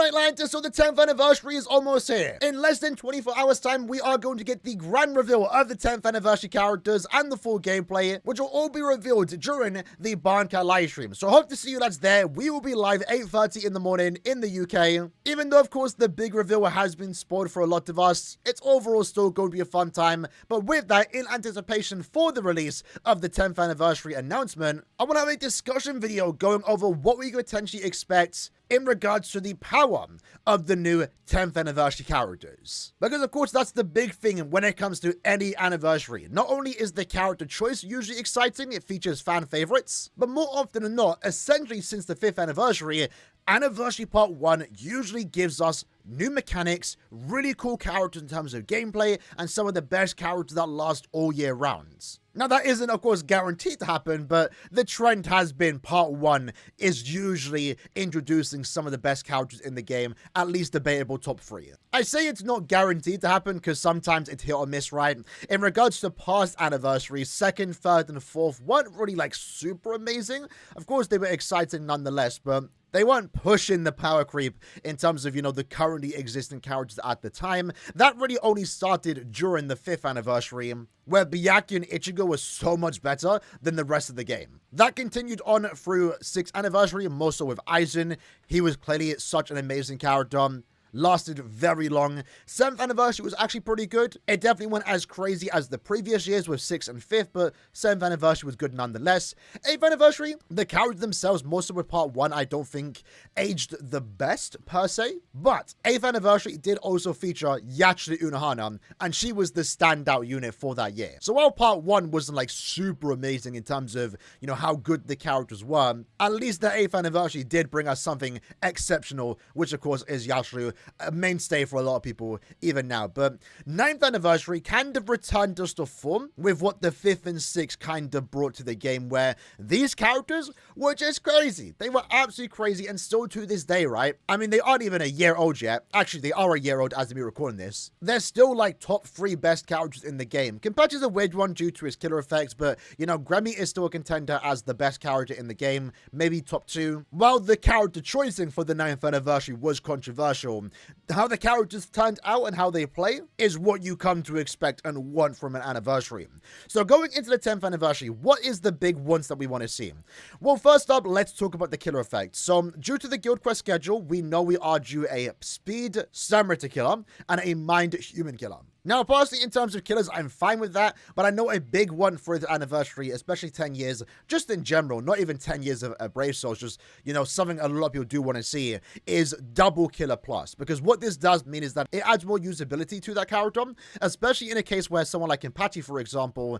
Alright, Lantis, so the 10th anniversary is almost here. In less than 24 hours time, we are going to get the grand reveal of the 10th anniversary characters and the full gameplay, which will all be revealed during the Barncat livestream. So hope to see you lads there. We will be live 8:30 in the morning in the UK. Even though, of course, the big reveal has been spoiled for a lot of us, it's overall still going to be a fun time. But with that, in anticipation for the release of the 10th anniversary announcement, I want to have a discussion video going over what we could potentially expect in regards to the power of the new 10th anniversary characters. Because of course that's the big thing when it comes to any anniversary. Not only is the character choice usually exciting, it features fan favorites, but more often than not, essentially since the 5th anniversary, Anniversary Part 1 usually gives us new mechanics, really cool characters in terms of gameplay, and some of the best characters that last all year round. Now that isn't of course guaranteed to happen, but the trend has been Part 1 is usually introducing some of the best characters in the game, at least debatable top 3. I say it's not guaranteed to happen because sometimes it's hit or miss, right? In regards to past anniversaries, 2nd, 3rd, and 4th weren't really like super amazing. Of course they were exciting nonetheless, but they weren't pushing the power creep in terms of, the currently existing characters at the time. That really only started during the 5th anniversary, where Byakuya and Ichigo was so much better than the rest of the game. That continued on through 6th anniversary, more so with Aizen. He was clearly such an amazing character. Lasted very long. 7th anniversary was actually pretty good. It definitely went as crazy as the previous years with 6th and 5th, but 7th anniversary was good nonetheless. 8th anniversary, the characters themselves, most of with Part 1, I don't think aged the best per se, but 8th anniversary did also feature Yatsuri Unohana, and she was the standout unit for that year. So while Part 1 wasn't like super amazing in terms of, how good the characters were, at least the 8th anniversary did bring us something exceptional, which of course is Yatsuri, a mainstay for a lot of people even now. But 9th anniversary kind of returned just to form with what the 5th and 6th kind of brought to the game, where these characters were just crazy. They were absolutely crazy, and still to this day, right? I mean, they aren't even a year old yet. Actually, they are a year old as we recording this. They're still like top 3 best characters in the game. Compared to the weird one due to his killer effects, but Gremmy is still a contender as the best character in the game, maybe top 2. While the character choicing for the 9th anniversary was controversial, how the characters turned out and how they play is what you come to expect and want from an anniversary. So going into the 10th anniversary, what is the big ones that we want to see? Well, first up, let's talk about the killer effects. So due to the guild quest schedule, we know we are due a speed Stamina killer and a mind human killer. Now, personally, in terms of killers, I'm fine with that, but I know a big one for the anniversary, especially 10 years, just in general, not even 10 years of Brave Souls, just, something a lot of people do want to see is double killer plus, because what this does mean is that it adds more usability to that character, especially in a case where someone like Kenpachi, for example,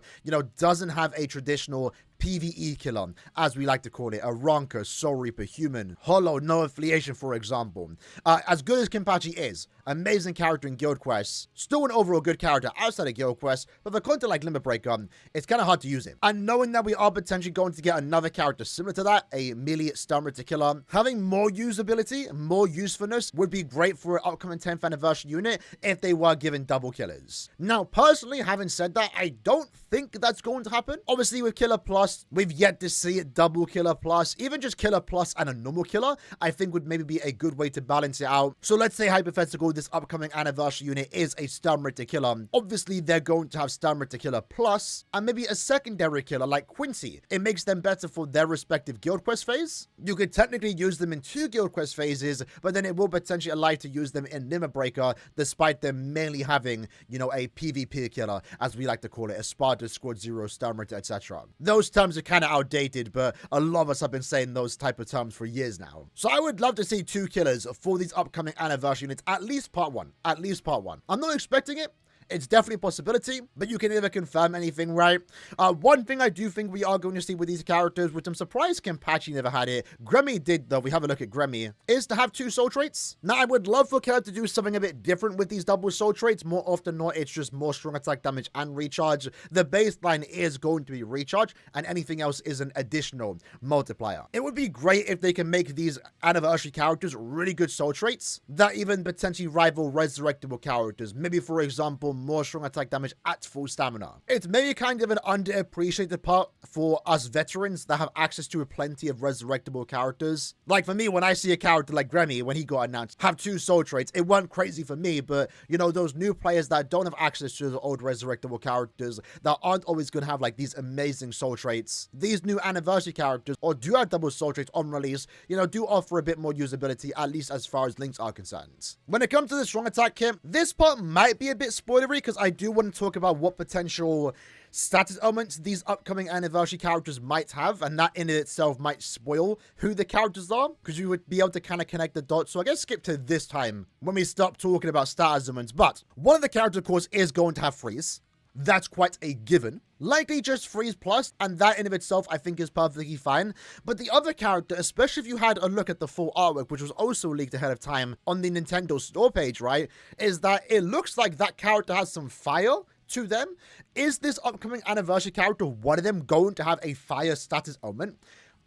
doesn't have a traditional PvE killer, as we like to call it, a Ronka, Soul Reaper, Human, Hollow, no affiliation, for example. As good as Kenpachi is, amazing character in Guild Quests, still an overall good character outside of Guild Quests, but for content like Limit Breaker, it's kind of hard to use it. And knowing that we are potentially going to get another character similar to that, a melee Stamina killer, having more usability, more usefulness would be great for an upcoming 10th anniversary unit if they were given double killers. Now, personally, having said that, I don't think that's going to happen. Obviously, with Killer Plus, we've yet to see double Killer Plus. Even just Killer Plus and a normal killer, I think would maybe be a good way to balance it out. So let's say, hypothetical, this upcoming anniversary unit is a Stamina killer. Obviously, they're going to have Stamina killer plus, and maybe a secondary killer like Quincy. It makes them better for their respective guild quest phase. You could technically use them in 2 guild quest phases, but then it will potentially allow you to use them in Limit Breaker, despite them mainly having, a PvP killer, as we like to call it, a Sparta, Squad Zero, Stamina, etc. Those terms are kind of outdated, but a lot of us have been saying those type of terms for years now. So I would love to see 2 killers for these upcoming anniversary units, at least part 1. At least part 1. I'm not expecting it. It's definitely a possibility, but you can never confirm anything, right? One thing I do think we are going to see with these characters, which I'm surprised Kenpachi never had it, Gremmy did though, we have a look at Gremmy, is to have 2 soul traits. Now, I would love for Killer to do something a bit different with these double soul traits. More often than not, it's just more strong attack damage and recharge. The baseline is going to be recharge, and anything else is an additional multiplier. It would be great if they can make these anniversary characters really good soul traits that even potentially rival resurrectable characters. Maybe, for example, more strong attack damage at full stamina. It's maybe kind of an underappreciated part for us veterans that have access to plenty of resurrectable characters. Like for me, when I see a character like Grammy, when he got announced, have 2 soul traits, it wasn't crazy for me, but you know, those new players that don't have access to the old resurrectable characters, that aren't always going to have like these amazing soul traits, these new anniversary characters, or do have double soul traits on release, you know, do offer a bit more usability, at least as far as links are concerned. When it comes to the strong attack kit, this part might be a bit spoilery because I do want to talk about what potential status elements these upcoming anniversary characters might have, and that in itself might spoil who the characters are, because you would be able to kind of connect the dots. So I guess skip to this time when we stop talking about status elements. But one of the characters, of course, is going to have freeze. That's quite a given. Likely just freeze plus, and that in of itself I think is perfectly fine. But the other character, especially if you had a look at the full artwork, which was also leaked ahead of time on the Nintendo store page, right, is that it looks like that character has some fire to them. Is this upcoming anniversary character, one of them, going to have a fire status element?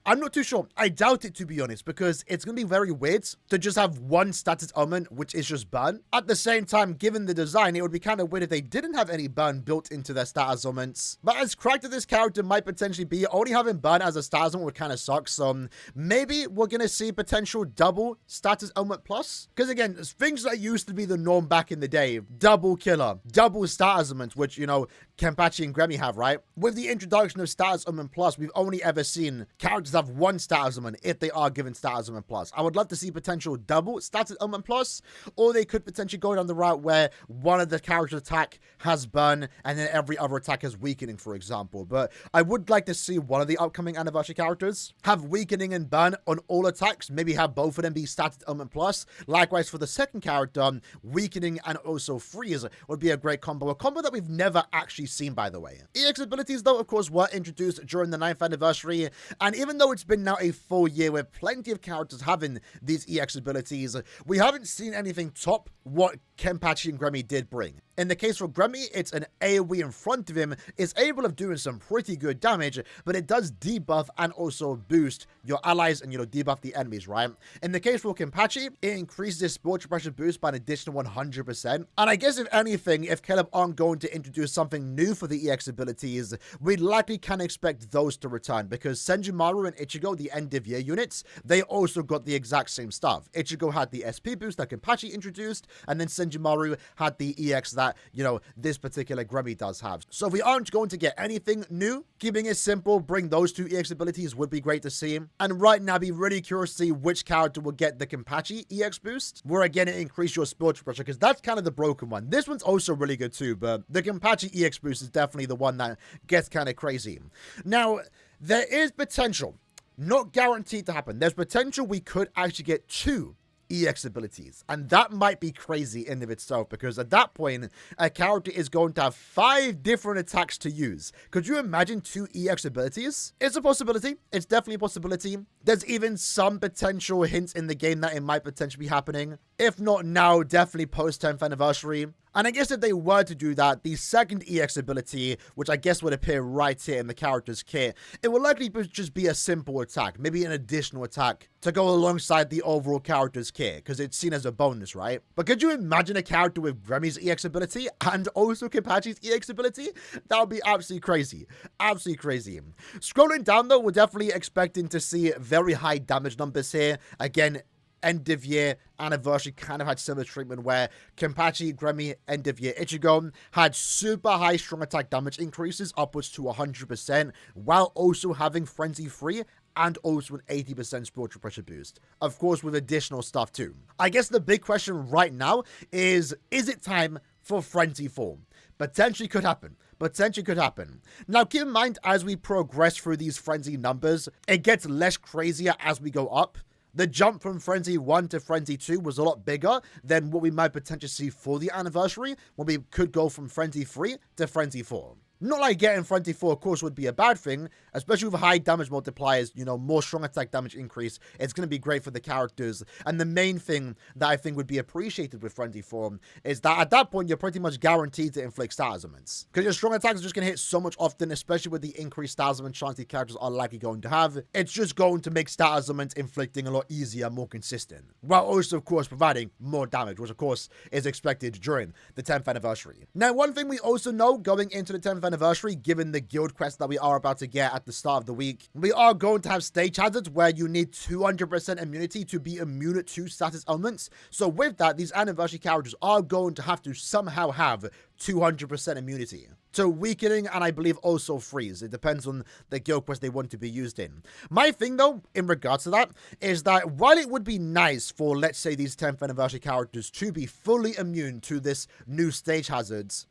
I'm not too sure. I doubt it, to be honest, because it's going to be very weird to just have one status element, which is just burn. At the same time, given the design, it would be kind of weird if they didn't have any burn built into their status elements. But as cracked as this character might potentially be, only having burn as a status element would kind of suck. So maybe we're going to see potential double status element plus. Because again, things that used to be the norm back in the day, double killer, double status element, which, you know, Kenpachi and Grammy have, right? With the introduction of status element plus, we've only ever seen characters have one status element if they are given status element plus. I would love to see potential double status element plus, or they could potentially go down the route where one of the character attack has burn and then every other attack has weakening, for example. But I would like to see one of the upcoming anniversary characters have weakening and burn on all attacks, maybe have both of them be status element plus. Likewise for the second character, weakening and also freeze would be a great combo, a combo that we've never actually seen, by the way. EX abilities, though, of course, were introduced during the 9th anniversary, and even though it's been now a full year with plenty of characters having these EX abilities, we haven't seen anything top what Kenpachi and Grammy did bring. In the case for Grammy, it's an AoE in front of him, is able of doing some pretty good damage, but it does debuff and also boost your allies and, you know, debuff the enemies, right? In the case for Kenpachi, it increases his spiritual pressure boost by an additional 100%. And I guess if anything, if Caleb aren't going to introduce something new for the EX abilities, we likely can expect those to return, because Senjumaru and Ichigo, the end of year units, they also got the exact same stuff. Ichigo had the SP boost that Kenpachi introduced, and then Senjumaru had the EX that, you know, this particular Grammy does have. So if we aren't going to get anything new, keeping it simple, bring those 2 EX abilities would be great to see. And right now, I'd be really curious to see which character will get the Kenpachi EX boost, where again, it increases your spiritual pressure, because that's kind of the broken one. This one's also really good too, but the Kenpachi EX boost is definitely the one that gets kind of crazy. Now, there is potential, not guaranteed to happen. There's potential we could actually get 2 EX abilities, and that might be crazy in of itself, because at that point a character is going to have 5 different attacks to use. Could you imagine 2 EX abilities? It's a possibility. It's definitely a possibility. There's even some potential hints in the game that it might potentially be happening. If not now, definitely post 10th anniversary. And I guess if they were to do that, the second EX ability, which I guess would appear right here in the character's kit, it will likely just be a simple attack, maybe an additional attack to go alongside the overall character's kit, because it's seen as a bonus, right? But could you imagine a character with Remy's EX ability and also Kenpachi's EX ability? That would be absolutely crazy. Absolutely crazy. Scrolling down, though, we're definitely expecting to see very high damage numbers here. Again, end of year anniversary kind of had similar treatment where Kenpachi, Grammy, end of year Ichigo had super high strong attack damage increases upwards to 100%, while also having frenzy free and also an 80% spiritual pressure boost. Of course, with additional stuff too. I guess the big question right now is it time for frenzy form? Potentially could happen. Potentially could happen. Now, keep in mind, as we progress through these frenzy numbers, it gets less crazier as we go up. The jump from Frenzy 1 to Frenzy 2 was a lot bigger than what we might potentially see for the anniversary, when we could go from Frenzy 3 to Frenzy 4. Not like getting Fronty 4, of course, would be a bad thing, especially with high damage multipliers, you know, more strong attack damage increase. It's going to be great for the characters. And the main thing that I think would be appreciated with Fronty 4 is that at that point, you're pretty much guaranteed to inflict status amounts. Because your strong attacks are just going to hit so much often, especially with the increased status amount chance the characters are likely going to have. It's just going to make status amounts inflicting a lot easier, more consistent. While also, of course, providing more damage, which, of course, is expected during the 10th anniversary. Now, one thing we also know going into the 10th anniversary, given the guild quest that we are about to get at the start of the week, we are going to have stage hazards where you need 200% immunity to be immune to status elements. So with that, these anniversary characters are going to have to somehow have 200% immunity to weakening and I believe also freeze. It depends on the guild quest they want to be used in. My thing though, in regards to that, is that while it would be nice for, let's say, these 10th anniversary characters to be fully immune to this new stage hazards,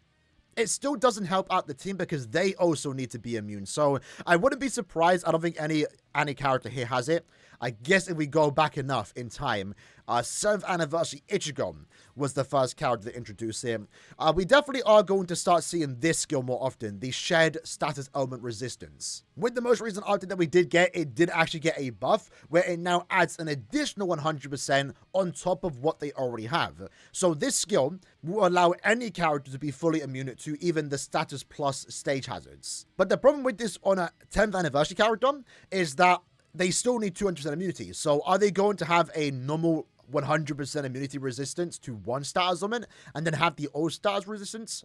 it still doesn't help out the team because they also need to be immune. So I wouldn't be surprised. I don't think any character here has it. I guess if we go back enough in time, 7th anniversary Ichigo was the first character to introduce him. We definitely are going to start seeing this skill more often, the shared status element resistance. With the most recent update that we did get, it did actually get a buff where it now adds an additional 100% on top of what they already have. So this skill will allow any character to be fully immune to even the status plus stage hazards. But the problem with this on a 10th anniversary character is that they still need 200% immunity. So are they going to have a normal 100% immunity resistance to one status element and then have the old status resistance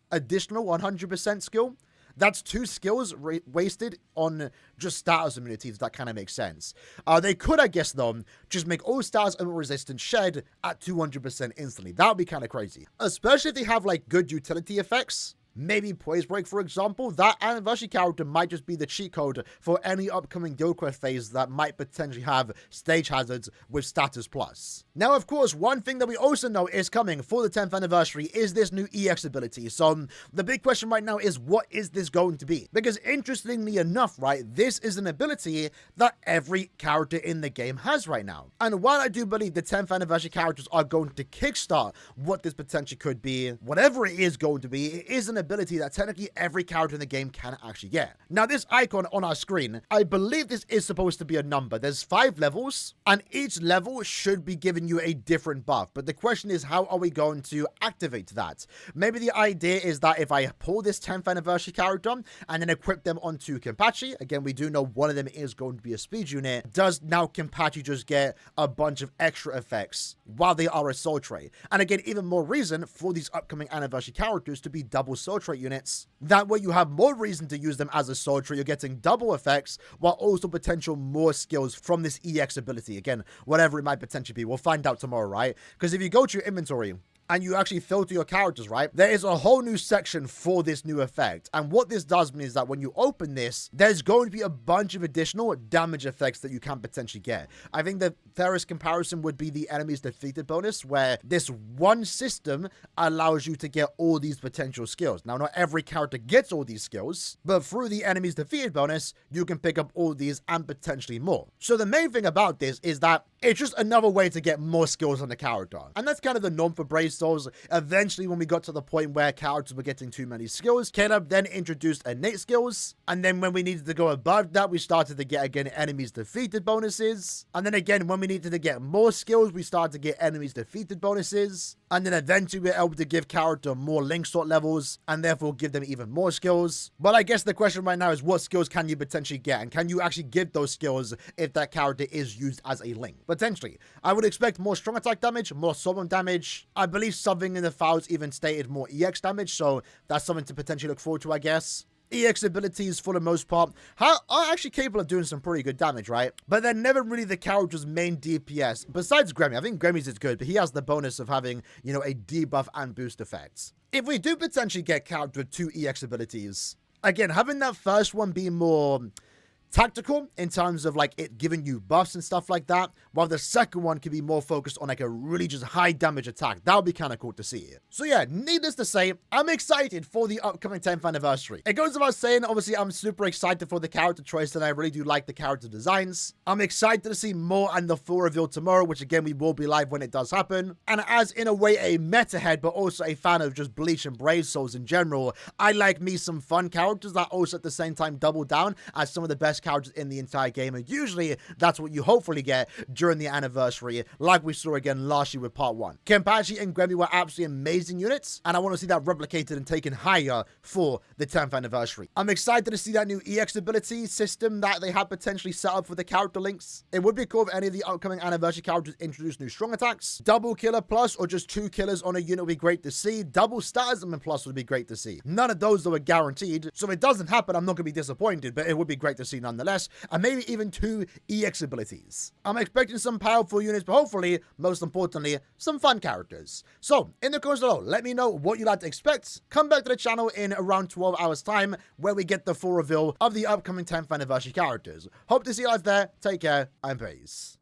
additional 100% skill? That's two skills wasted on just status immunities. That kind of makes sense. They could, I guess, though, just make all status element resistance shed at 200% instantly. That would be kind of crazy. Especially if they have, like, good utility effects. Maybe Poise Break, for example. That anniversary character might just be the cheat code for any upcoming guild quest phase that might potentially have stage hazards with status plus. Now, of course, one thing that we also know is coming for the 10th anniversary is this new EX ability. So the big question right now is, what is this going to be? Because interestingly enough, right, this is an ability that every character in the game has right now. And while I do believe the 10th anniversary characters are going to kickstart what this potentially could be, whatever it is going to be, it is an ability that technically every character in the game can actually get. Now, this icon on our screen, I believe this is supposed to be a number. There's 5 levels, and each level should be giving you a different buff. But the question is, how are we going to activate that? Maybe the idea is that if I pull this 10th anniversary character and then equip them onto Kenpachi, again, we do know one of them is going to be a speed unit, does now Kenpachi just get a bunch of extra effects while they are a soul trait? And again, even more reason for these upcoming anniversary characters to be double soul trait units. That way you have more reason to use them as a soul trait. You're getting double effects while also potential more skills from this EX ability. Again, whatever it might potentially be. We'll find out tomorrow, right? Because if you go to your inventory and you actually filter your characters, right, there is a whole new section for this new effect. And what this does mean is that when you open this, there's going to be a bunch of additional damage effects that you can potentially get. I think the fairest comparison would be the enemies defeated bonus, where this one system allows you to get all these potential skills. Now, not every character gets all these skills, but through the enemies defeated bonus, you can pick up all these and potentially more. So the main thing about this is that it's just another way to get more skills on the character. And that's kind of the norm for Brave Souls. Eventually, when we got to the point where characters were getting too many skills, Caleb then introduced innate skills. And then when we needed to go above that, we started to get, again, enemies defeated bonuses. And then again, when we needed to get more skills, we started to get enemies defeated bonuses. And then eventually we were able to give character more link sort levels and therefore give them even more skills. But I guess the question right now is, what skills can you potentially get? And can you actually give those skills if that character is used as a link? Potentially. I would expect more strong attack damage, more summon damage. I believe something in the files even stated more EX damage, so that's something to potentially look forward to, I guess. EX abilities, for the most part, are actually capable of doing some pretty good damage, right? But they're never really the character's main DPS. Besides Gremmy, I think Gremmy's is good, but he has the bonus of having, you know, a debuff and boost effects. If we do potentially get character with 2 EX abilities, again, having that first one be more tactical in terms of like it giving you buffs and stuff like that, while the second one can be more focused on like a really just high damage attack. That would be kind of cool to see. So yeah, needless to say, I'm excited for the upcoming 10th anniversary. It goes without saying, obviously, I'm super excited for the character choice, and I really do like the character designs. I'm excited to see more and the full reveal tomorrow, which again, we will be live when it does happen. And as in a way a meta head, but also a fan of just Bleach and Brave Souls in general, I like me some fun characters that also at the same time double down as some of the best characters in the entire game, and usually that's what you hopefully get during the anniversary, like we saw again last year with part 1. Kenpachi and Gremmy were absolutely amazing units, and I want to see that replicated and taken higher for the 10th anniversary. I'm excited to see that new EX ability system that they have potentially set up for the character links. It would be cool if any of the upcoming anniversary characters introduce new strong attacks. Double killer plus or just 2 killers on a unit would be great to see. Double statism plus would be great to see. None of those though are guaranteed, so if it doesn't happen, I'm not going to be disappointed, but it would be great to see nonetheless, and maybe even 2 EX abilities. I'm expecting some powerful units, but hopefully, most importantly, some fun characters. So, in the comments below, let me know what you'd like to expect. Come back to the channel in around 12 hours time, where we get the full reveal of the upcoming 10th anniversary characters. Hope to see you guys there. Take care, and peace.